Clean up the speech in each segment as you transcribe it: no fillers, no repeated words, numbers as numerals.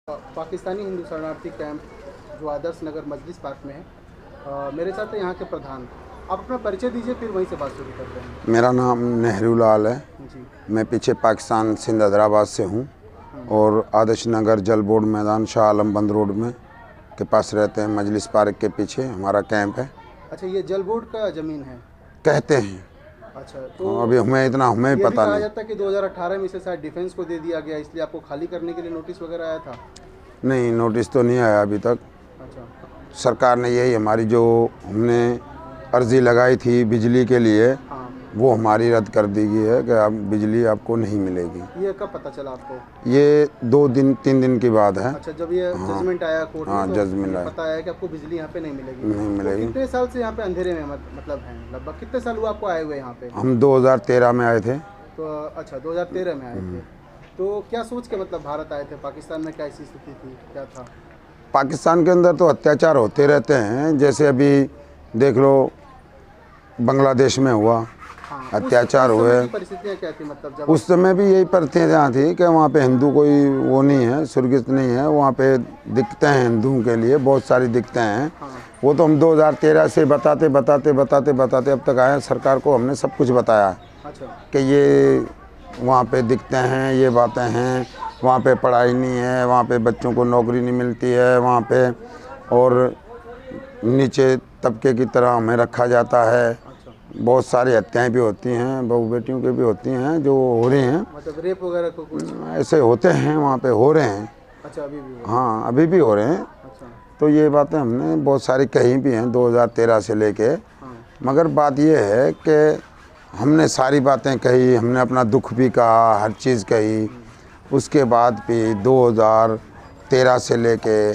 पाकिस्तानी हिंदू शरणार्थी कैंप जो आदर्श नगर मजलिस पार्क में है। मेरे साथ है यहाँ के प्रधान। आप अपना परिचय दीजिए, फिर वहीं से बात शुरू करते हैं। मेरा नाम नेहरूलाल है जी। मैं पीछे पाकिस्तान सिंध हैदराबाद से हूँ और आदर्श नगर जल बोर्ड मैदान शाह आलम बंद रोड में के पास रहते हैं। मजलिस पार्क के पीछे हमारा कैंप है। अच्छा, ये जल बोर्ड का ज़मीन है कहते हैं। अच्छा, तो अभी हमें ये पता भी कहा नहीं। जाता है कि 2018 में इसे शायद डिफेंस को दे दिया गया, इसलिए आपको खाली करने के लिए नोटिस वगैरह आया था? नहीं, नोटिस तो नहीं आया अभी तक। अच्छा। सरकार ने यही हमारी जो हमने अर्जी लगाई थी बिजली के लिए, हाँ, वो हमारी रद्द कर दी गई है कि अब बिजली आपको नहीं मिलेगी। ये कब पता चला आपको? ये 2-3 दिन की बात है। अच्छा, जब ये जजमेंट आया कोर्ट हाँ, में तो जजमेंट आया। पता आया कि आपको बिजली यहाँ पे नहीं मिलेगी। नहीं मिलेगी। तो कितने साल से यहाँ पे अंधेरे में मतलब हैं? लगभग कितने साल हुआ आपको आए हुए यहाँ पे? हम 2013 में आए थे। तो अच्छा, 2013 में आए थे। तो क्या सोच के मतलब भारत आए थे? पाकिस्तान में क्या ऐसी स्थिति थी, क्या था? पाकिस्तान के अंदर तो अत्याचार होते रहते हैं। जैसे अभी देख लो बांग्लादेश में हुआ, हाँ, अत्याचार उस हुए। समय की परिस्थितियाँ क्या थी मतलब जब? उस समय भी यही परिस्थितियाँ थी कि वहाँ पे हिंदू कोई वो नहीं है, सुरक्षित नहीं है। वहाँ पे दिक्कतें हैं हिंदुओं के लिए, बहुत सारी दिक्कतें हैं। हाँ। वो तो हम 2013 से बताते अब तक आए हैं। सरकार को हमने सब कुछ बताया अच्छा। कि ये वहाँ पे दिक्कतें हैं, ये बातें हैं, वहाँ पे पढ़ाई नहीं है, वहाँ पे बच्चों को नौकरी नहीं मिलती है वहाँ पे, और नीचे तबके की तरह हमें रखा जाता है। अच्छा, बहुत सारी हत्याएं भी होती हैं, बहू बेटियों की भी होती हैं जो हो रही हैं। मतलब रेप वगैरह को कुछ? ऐसे होते हैं वहाँ पे, हो रहे हैं। अच्छा, अभी भी हुआ? हाँ, अभी भी हो रहे हैं। अच्छा। तो ये बातें हमने बहुत सारी कही भी हैं 2013 से लेके। हाँ। मगर बात ये है कि हमने सारी बातें कही, हमने अपना दुख भी कहा, हर चीज़ कही। उसके बाद भी 2013 से लेके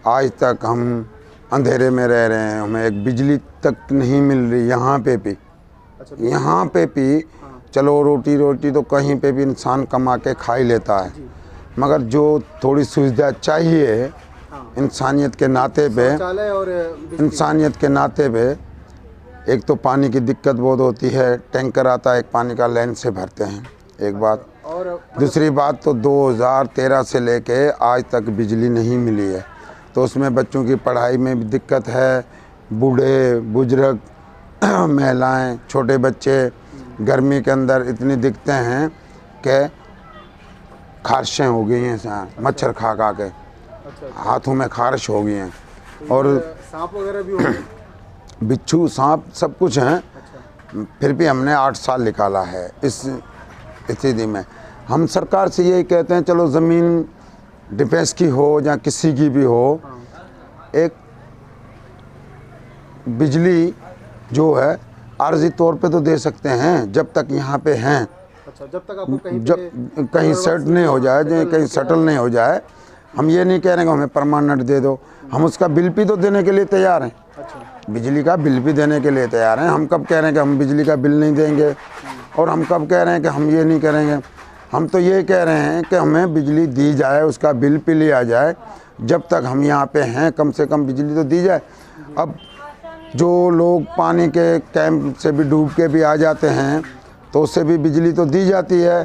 आज तक हम अंधेरे में रह रहे हैं। हमें एक बिजली तक नहीं मिल रही यहाँ पे भी। अच्छा, यहाँ पे भी चलो रोटी तो कहीं पे भी इंसान कमा के खा ही लेता है, मगर जो थोड़ी सुविधा चाहिए हाँ, इंसानियत के नाते पे, शौचालय और बिजली। इंसानियत के नाते पे एक तो पानी की दिक्कत बहुत होती है। टैंकर आता है, एक पानी का लाइन से भरते हैं, एक बात। और दूसरी बात तो 2013 से लेके आज तक बिजली नहीं मिली है, तो उसमें बच्चों की पढ़ाई में भी दिक्कत है। बूढ़े बुजुर्ग, महिलाएं, छोटे बच्चे, गर्मी के अंदर इतनी दिक्कतें हैं कि खारिशें हो गई हैं, मच्छर खा के अच्छा, हाथों में खारिश हो गई हैं, तो और सांप वगैरह भी होंगे? बिच्छू सांप सब कुछ हैं। अच्छा। फिर भी हमने 8 साल निकाला है इस स्थिति में। हम सरकार से यही कहते हैं, चलो ज़मीन डिफेंस की हो या किसी की भी हो, हाँ। एक बिजली जो है आर्जी तौर पे तो दे सकते हैं जब तक यहाँ पे हैं। अच्छा, जब तक आपको कहीं जब पे कहीं सेट नहीं हो जाए, कहीं सेटल नहीं हो जाए, हम ये नहीं कह रहे कि हमें परमानेंट दे दो। हम उसका बिल भी तो देने के लिए तैयार हैं। अच्छा, बिजली का बिल भी देने के लिए तैयार हैं। हम कब कह रहे हैं कि हम बिजली का बिल नहीं देंगे, और हम कब कह रहे हैं कि हम ये नहीं करेंगे। हम तो ये कह रहे हैं कि हमें बिजली दी जाए, उसका बिल भी लिया जाए। जब तक हम यहाँ पे हैं कम से कम बिजली तो दी जाए। अब जो लोग पानी के कैंप से भी डूब के भी आ जाते हैं तो उससे भी बिजली तो दी जाती है,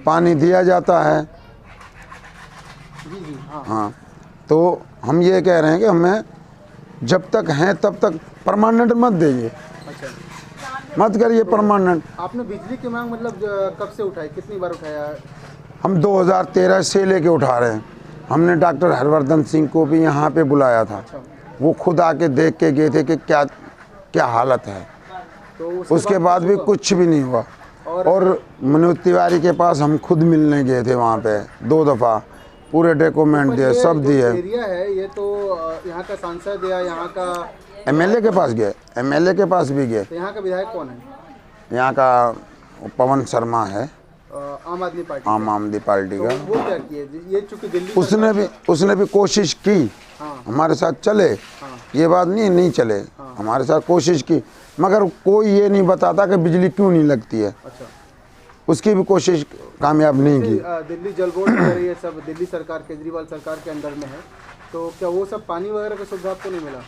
पानी दिया जाता है। जी जी, हाँ। हाँ, तो हम ये कह रहे हैं कि हमें जब तक हैं तब तक परमानेंट मत दीजिए, अच्छा, मत करिए परमानेंट। आपने बिजली की मांग मतलब कब से उठाई, कितनी बार उठाया? हम 2013 से लेके उठा रहे हैं। हमने डॉक्टर हरवर्धन सिंह को भी यहाँ पे बुलाया था। अच्छा, वो खुद आके देख के गए थे कि क्या क्या हालत है। तो उसके बाद भी कुछ भी नहीं हुआ। और मनोज तिवारी के पास हम खुद मिलने गए थे वहाँ पे 2 दफ़ा, पूरे डॉक्यूमेंट दिए, सब दिए। एरिया है ये तो यहाँ का सांसद या यहाँ का एमएलए के पास गए, एमएलए के पास भी गए। तो यहाँ का विधायक कौन है? यहाँ का पवन शर्मा है, आम आदमी पार्टी। आम आदमी पार्टी तो का। वो क्या किए? ये चूंकि दिल्ली उसने भी कोशिश की हाँ। हमारे साथ चले, हाँ। ये बात नहीं चले, हमारे साथ कोशिश की, मगर कोई ये नहीं बताता कि बिजली क्यों नहीं लगती है। अच्छा, उसकी भी कोशिश कामयाब नहीं की। दिल्ली जल बोर्ड वगैरह ये सब दिल्ली सरकार, केजरीवाल सरकार के अंडर में है, तो क्या वो सब पानी वगैरह की सुविधा आपको नहीं मिला?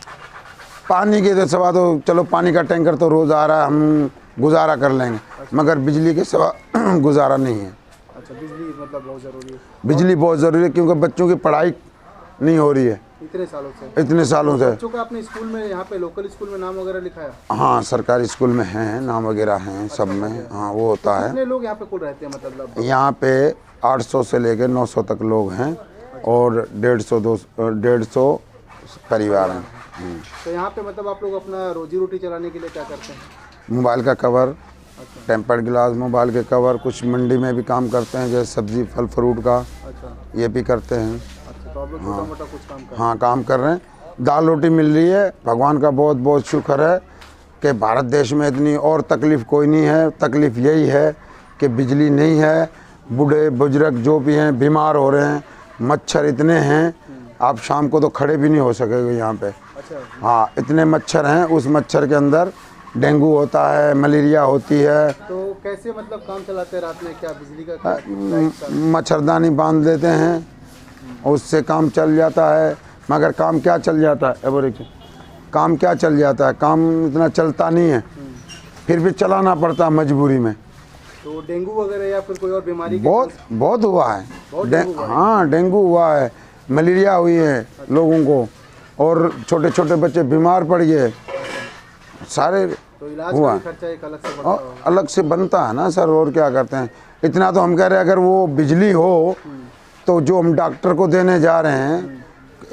पानी के तो सवा तो चलो, पानी का टैंकर तो रोज़ आ रहा है, हम गुजारा कर लेंगे, मगर बिजली के सिवा गुजारा नहीं है। अच्छा, बिजली मतलब बहुत ज़रूरी है। बिजली बहुत ज़रूरी है, क्योंकि बच्चों की पढ़ाई नहीं हो रही है इतने सालों से? इतने सालों से। बच्चों का आपने स्कूल में, यहाँ पे लोकल स्कूल में नाम वगैरह लिखाया? हाँ, सरकारी स्कूल में हैं, नाम वगैरह हैं सब में। हाँ, वो होता है। कितने लोग यहाँ पे कुल रहते हैं मतलब? यहाँ पे 800 से लेकर 900 तक लोग हैं और 150 परिवार हैं। तो यहाँ पे मतलब आप लोग अपना रोजी रोटी चलाने के लिए क्या करते हैं? मोबाइल का कवर, टेम्पर्ड गिलास, मोबाइल के कवर, कुछ मंडी में भी काम करते हैं, जैसे सब्जी फल फ्रूट का। अच्छा, ये भी करते हैं। अच्छा, तो आप लोग छोटा मोटा कुछ काम करते हैं? हाँ, काम कर रहे हैं। दाल रोटी मिल रही है, भगवान का बहुत बहुत शुक्र है कि भारत देश में इतनी और तकलीफ़ कोई नहीं है। तकलीफ़ यही है कि बिजली नहीं है, बूढ़े बुजुर्ग जो भी हैं बीमार हो रहे हैं, मच्छर इतने हैं, आप शाम को तो खड़े भी नहीं हो सकेंगे यहाँ पे। अच्छा, हाँ, इतने मच्छर हैं, उस मच्छर के अंदर डेंगू होता है, मलेरिया होती है। तो कैसे मतलब काम चलाते हैं रात में? क्या बिजली का क्या? मच्छरदानी बांध देते हैं, उससे काम चल जाता है। मगर काम क्या चल जाता है, काम क्या चल जाता है, काम इतना चलता नहीं है, फिर भी चलाना पड़ता है मजबूरी में। तो डेंगू वगैरह या फिर कोई और बीमारी? बहुत हुआ है। डेंगू हाँ, डेंगू हुआ है, मलेरिया हुई है लोगों को, और छोटे छोटे बच्चे बीमार पड़ गए सारे। तो इलाज हुआ का भी खर्चा एक अलग से बनता और होगा? अलग से बनता है ना सर, और क्या करते हैं। इतना तो हम कह रहे हैं, अगर वो बिजली हो तो जो हम डॉक्टर को देने जा रहे हैं,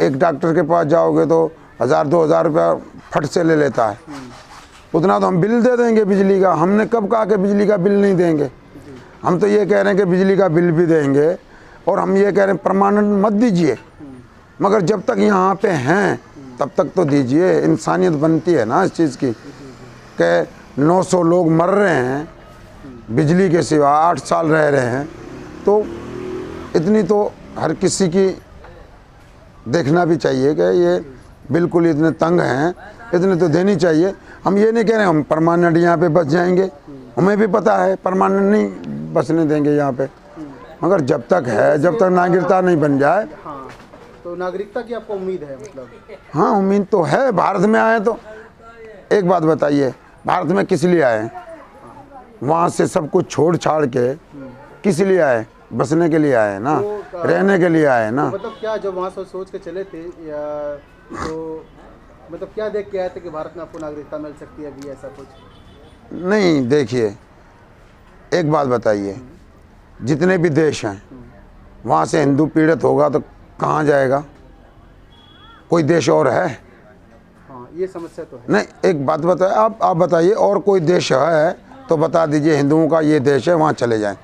एक डॉक्टर के पास जाओगे तो 1000-2000 रुपया फट से ले लेता है। उतना तो हम बिल दे देंगे बिजली का। हमने कब कहा कि बिजली का बिल नहीं देंगे? हम तो ये कह रहे हैं कि बिजली का बिल भी देंगे, और हम ये कह रहे हैं परमानेंट मत दीजिए, मगर जब तक यहाँ पे हैं तब तक तो दीजिए। इंसानियत बनती है ना इस चीज़ की, कि 900 लोग मर रहे हैं बिजली के सिवा, 8 साल रह रहे हैं, तो इतनी तो हर किसी की देखना भी चाहिए कि ये बिल्कुल इतने तंग हैं, इतने तो देनी चाहिए। हम ये नहीं कह रहे हम परमानेंट यहाँ पे बस जाएंगे, हमें भी पता है परमानेंट नहीं बसने देंगे यहाँ पे, मगर जब तक है, जब तक नागरिकता नहीं बन जाए। हाँ, तो नागरिकता की आपको उम्मीद है मतलब? हाँ, उम्मीद तो है। भारत में आए तो एक बात बताइए, भारत में किस लिए आए? वहाँ से सब कुछ छोड़ छाड़ के किस लिए आए? बसने के लिए आए ना, रहने के लिए आए ना। तो मतलब क्या जब वहाँ से सोच के चले थे, या तो मतलब क्या देख के आए थे कि भारत में आपको नागरिकता मिल सकती है अभी, ऐसा कुछ? नहीं, देखिए एक बात बताइए, जितने भी देश हैं वहाँ से हिंदू पीड़ित होगा तो कहाँ जाएगा? कोई देश और है? हाँ, ये समस्या तो है। नहीं, एक बात बताइए, आप बताइए, और कोई देश है तो बता दीजिए हिंदुओं का ये देश है, वहाँ चले जाएं।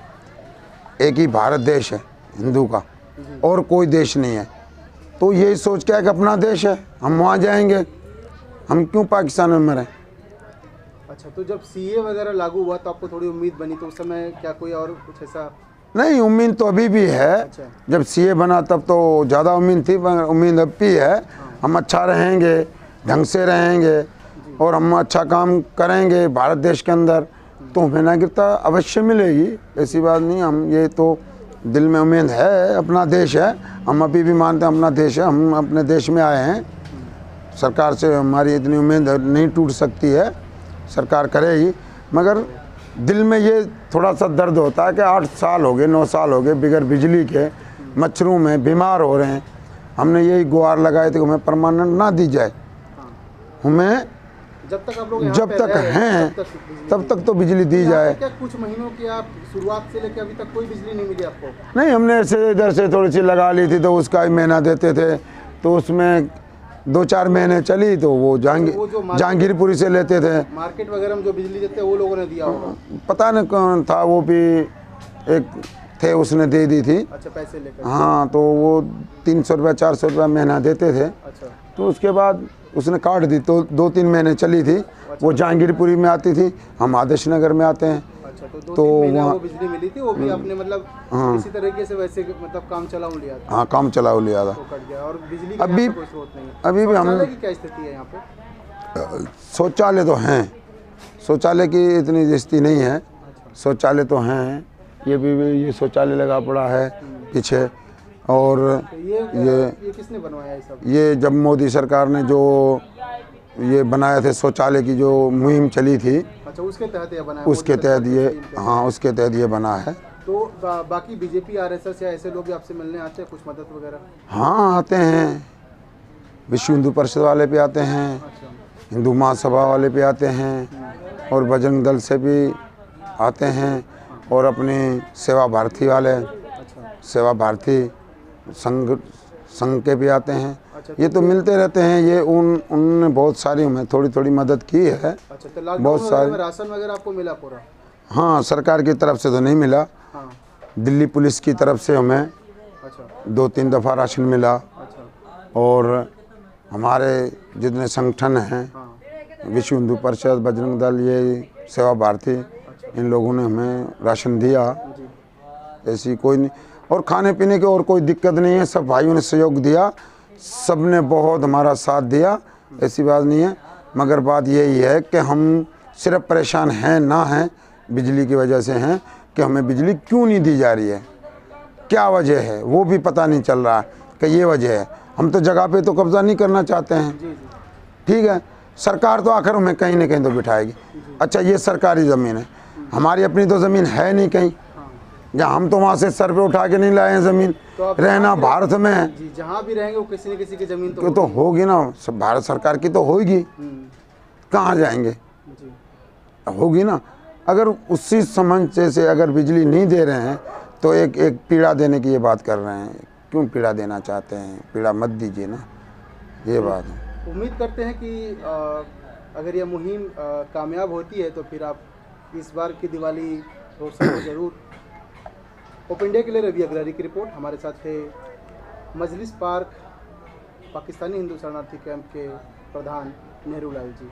एक ही भारत देश है हिंदू का, और कोई देश नहीं है। तो यही सोच के कि अपना देश है, हम वहाँ जाएंगे, हम क्यों पाकिस्तान में मरें? अच्छा, तो जब सीए वगैरह लागू हुआ तो आपको थोड़ी उम्मीद बनी, तो उस समय क्या कोई और कुछ ऐसा? नहीं, उम्मीद तो अभी भी है। अच्छा। जब सीए बना तब तो ज़्यादा उम्मीद थी, मगर उम्मीद अब भी है। हम अच्छा रहेंगे, ढंग से रहेंगे, और हम अच्छा काम करेंगे भारत देश के अंदर, तो हमें नागरिकता अवश्य मिलेगी। ऐसी बात नहीं, हम ये तो दिल में उम्मीद है। अपना देश है, हम अभी भी मानते हैं अपना देश है, हम अपने देश में आए हैं। सरकार से हमारी इतनी उम्मीद नहीं टूट सकती है, सरकार करेगी। मगर दिल में ये थोड़ा सा दर्द होता है कि 8 साल हो गए, 9 साल हो गए बगैर बिजली के, मच्छरों में बीमार हो रहे हैं। हमने यही गुहार लगाई थी कि हमें परमानेंट ना दी जाए, हमें जब तक आप लोग यहाँ जब पे तक रहे, हैं तब तक तो बिजली दी यहाँ जाए। पे क्या कुछ महीनों की आप शुरुआत से लेकर अभी तक कोई बिजली नहीं मिली आपको? नहीं, हमने ऐसे इधर से थोड़ी सी लगा ली थी, तो उसका ही महीना देते थे, तो उसमें 2-4 महीने चली, तो वो जहांगीरपुरी से लेते थे। मार्केट वगैरह में जो बिजली देते हैं वो लोगों ने दिया होगा? पता नहीं कौन था, वो भी एक थे, उसने दे दी थी। अच्छा, पैसे लेकर? हाँ, तो वो 300 रुपया 400 रुपया महीना देते थे। अच्छा, तो उसके बाद उसने काट दी, तो 2-3 महीने चली थी। वो जहांगीरपुरी में आती थी, हम आदर्श नगर में आते हैं। अच्छा, तो 2-3 महीना वो बिजली मिली थी, वो भी आपने मतलब इसी तरीके से वैसे मतलब काम चलाऊ लिया था? हाँ, काम चलाऊ लिया था। तो कट गया, और बिजली का अभी कोई स्रोत नहीं है? अभी भी हम शौचालय की क्या स्थिति है यहाँ पे? शौचालय तो हैं, शौचालय की इतनी स्थिति नहीं है, शौचालय तो हैं। ये शौचालय लगा पड़ा है पीछे। और तो ये किसने बनवाया है सब? ये जब मोदी सरकार ने जो ये बनाए थे शौचालय की जो मुहिम चली थी, अच्छा, उसके तहत ये बनाया? उसके तहत ये, हाँ, उसके तहत ये बना है। तो बाकी बीजेपी आरएसएस या ऐसे लोग भी आपसे मिलने आते हैं, कुछ मदद वगैरह? हाँ आते हैं, विश्व हिंदू परिषद वाले भी आते हैं, अच्छा। हिंदू महासभा वाले भी आते हैं, और बजरंग दल से भी आते हैं, और अपनी सेवा भारती वाले, अच्छा। सेवा भारती संघ के भी आते हैं। अच्छा, ये तो मिलते रहते हैं। ये उनने बहुत सारी हमें थोड़ी थोड़ी मदद की है। अच्छा, तो लॉकडाउन बहुत सारे में राशन वगैरह आपको मिला पूरा? हाँ, सरकार की तरफ से तो नहीं मिला, हाँ। दिल्ली पुलिस की तरफ से हमें अच्छा। 2-3 दफ़ा राशन मिला। अच्छा। और हमारे जितने संगठन हैं, हाँ। विश्व हिंदू परिषद, बजरंग दल, ये सेवा भारती, इन लोगों ने हमें राशन दिया। जी। ऐसी कोई नहीं, और खाने पीने की और कोई दिक्कत नहीं है। सब भाइयों ने सहयोग दिया, सब ने बहुत हमारा साथ दिया, ऐसी बात नहीं है। मगर बात यही है कि हम सिर्फ परेशान हैं ना हैं, बिजली की वजह से हैं कि हमें बिजली क्यों नहीं दी जा रही है, क्या वजह है वो भी पता नहीं चल रहा कि ये वजह है। हम तो जगह पे तो कब्ज़ा नहीं करना चाहते हैं, जी जी। ठीक है। सरकार तो आखिर हमें कहीं ना कहीं तो बिठाएगी। अच्छा, ये सरकारी ज़मीन है, हमारी अपनी तो ज़मीन है नहीं कहीं, जहाँ हम तो वहाँ से सर पे उठा के नहीं लाए हैं ज़मीन। तो आप रहना भारत में है जी, जहाँ भी रहेंगे वो किसी न किसी की ज़मीन तो तो होगी ना, सब भारत सरकार की तो होगी, कहाँ जाएंगे, जी। होगी ना। अगर उसी समझ से अगर बिजली नहीं दे रहे हैं तो एक पीड़ा देने की ये बात कर रहे हैं। क्यों पीड़ा देना चाहते हैं? पीड़ा मत दीजिए ना, ये बात है। उम्मीद करते हैं कि अगर यह मुहिम कामयाब होती है तो फिर आप इस बार की दिवाली रोशन को ज़रूर। ओपन इंडिया के लिए रवि अग्रवाल की रिपोर्ट। हमारे साथ थे मजलिस पार्क पाकिस्तानी हिंदू शरणार्थी कैंप के प्रधान नेहरू लाल जी।